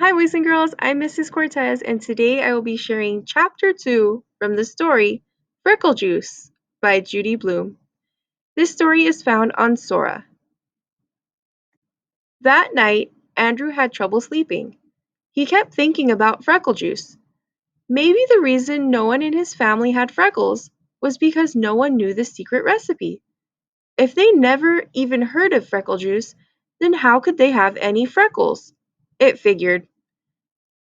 Hi, boys and girls. I'm Mrs. Cortes, and today I will be sharing Chapter 2 from the story Freckle Juice by Judy Blume. This story is found on SORA. That night, Andrew had trouble sleeping. He kept thinking about freckle juice. Maybe the reason no one in his family had freckles was because no one knew the secret recipe. If they never even heard of freckle juice, then how could they have any freckles? It figured.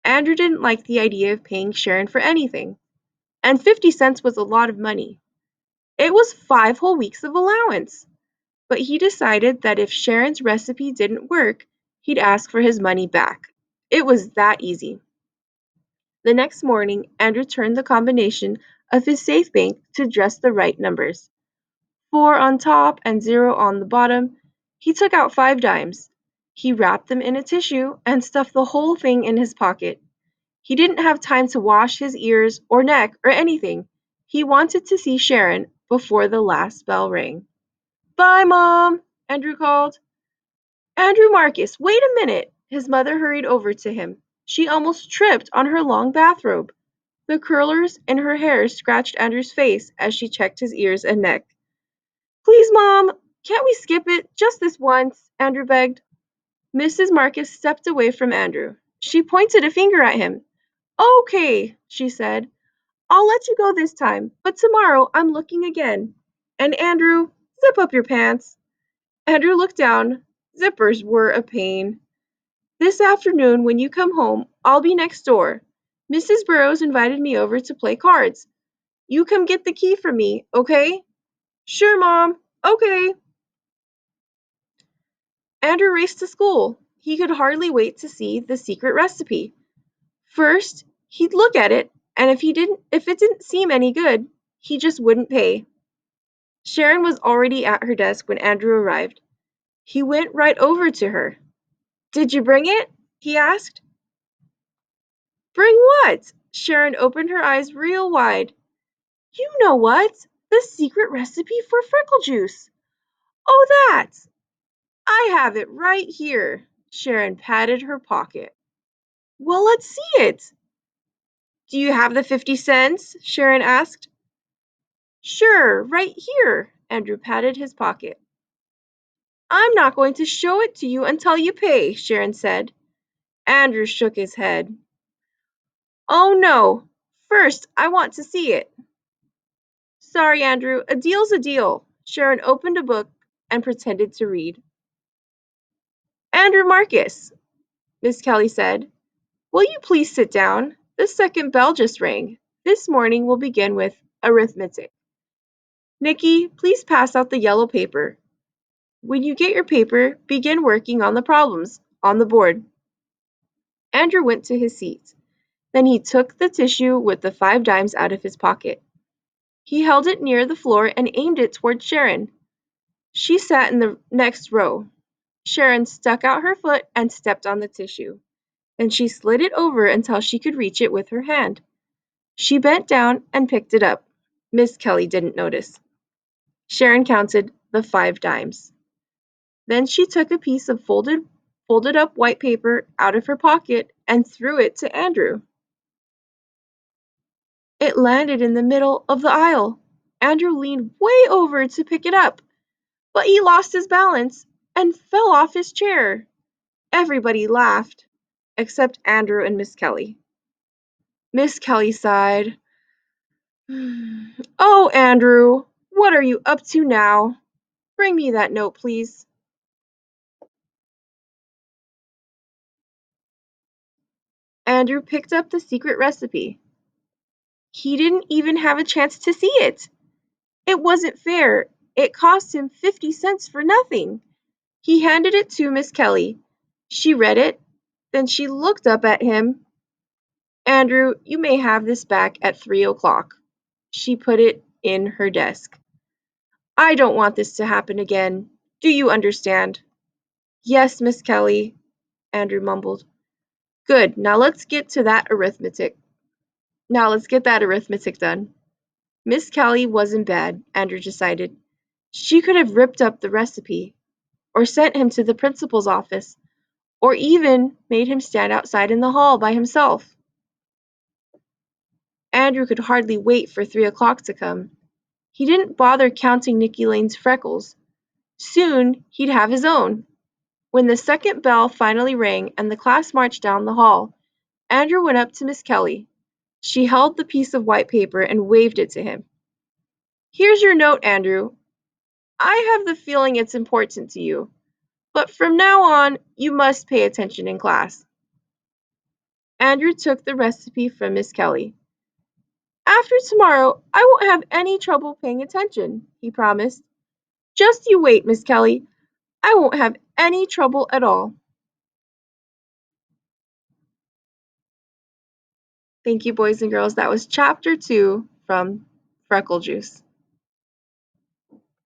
Andrew didn't like the idea of paying Sharon for anything, and 50 cents was a lot of money. It was 5 whole weeks of allowance. But he decided that if Sharon's recipe didn't work, he'd ask for his money back. It was that easy. The next morning, Andrew turned the combination of his safe bank to just the right numbers. 4 on top and 0 on the bottom. He took out 5 dimes. He wrapped them in a tissue and stuffed the whole thing in his pocket. He didn't have time to wash his ears or neck or anything. He wanted to see Sharon before the last bell rang. "Bye, Mom," Andrew called. "Andrew Marcus, wait a minute." His mother hurried over to him. She almost tripped on her long bathrobe. The curlers in her hair scratched Andrew's face as she checked his ears and neck. "Please, Mom, can't we skip it just this once?" Andrew begged. Mrs. Marcus stepped away from Andrew. She pointed a finger at him. "Okay," she said. "I'll let you go this time, but tomorrow I'm looking again. And Andrew, zip up your pants." Andrew looked down. Zippers were a pain. "This afternoon when you come home, I'll be next door. Mrs. Burrows invited me over to play cards. You come get the key from me, okay?" "Sure, Mom. Okay." Andrew raced to school. He could hardly wait to see the secret recipe. First, he'd look at it, and if it didn't seem any good, he just wouldn't pay. Sharon was already at her desk when Andrew arrived. He went right over to her. "Did you bring it?" he asked. "Bring what?" Sharon opened her eyes real wide. "You know what? The secret recipe for freckle juice." "Oh, that! I have it right here." Sharon patted her pocket. "Well, let's see it." "Do you have the 50 cents?" Sharon asked. "Sure, right here." Andrew patted his pocket. "I'm not going to show it to you until you pay," Sharon said. Andrew shook his head. "Oh, no. First, I want to see it." "Sorry, Andrew, a deal's a deal." Sharon opened a book and pretended to read. "Andrew Marcus," Miss Kelly said, "will you please sit down? The second bell just rang. This morning we'll begin with arithmetic. Nikki, please pass out the yellow paper. When you get your paper, begin working on the problems on the board." Andrew went to his seat. Then he took the tissue with the 5 dimes out of his pocket. He held it near the floor and aimed it toward Sharon. She sat in the next row. Sharon stuck out her foot and stepped on the tissue. Then she slid it over until she could reach it with her hand. She bent down and picked it up. Miss Kelly didn't notice. Sharon counted the 5 dimes. Then she took a piece of folded up white paper out of her pocket and threw it to Andrew. It landed in the middle of the aisle. Andrew leaned way over to pick it up, but he lost his balance and fell off his chair. Everybody laughed, except Andrew and Miss Kelly. Miss Kelly sighed. "Oh, Andrew, what are you up to now? Bring me that note, please." Andrew picked up the secret recipe. He didn't even have a chance to see it. It wasn't fair. It cost him 50 cents for nothing. He handed it to Miss Kelly. She read it. Then she looked up at him. "Andrew, you may have this back at 3 o'clock." She put it in her desk. "I don't want this to happen again. Do you understand?" "Yes, Miss Kelly," Andrew mumbled. "Good. Now let's get that arithmetic done." Miss Kelly wasn't bad, Andrew decided. She could have ripped up the recipe, or sent him to the principal's office, or even made him stand outside in the hall by himself. Andrew could hardly wait for 3 o'clock to come. He didn't bother counting Nicky Lane's freckles. Soon he'd have his own. When the second bell finally rang and the class marched down the hall, Andrew went up to Miss Kelly. She held the piece of white paper and waved it to him. "Here's your note, Andrew. I have the feeling it's important to you, but from now on you must pay attention in class." Andrew took the recipe from Miss Kelly. "After tomorrow I won't have any trouble paying attention," he promised. "Just you wait, Miss Kelly. I won't have any trouble at all." Thank you, boys and girls. That was chapter 2 from Freckle Juice.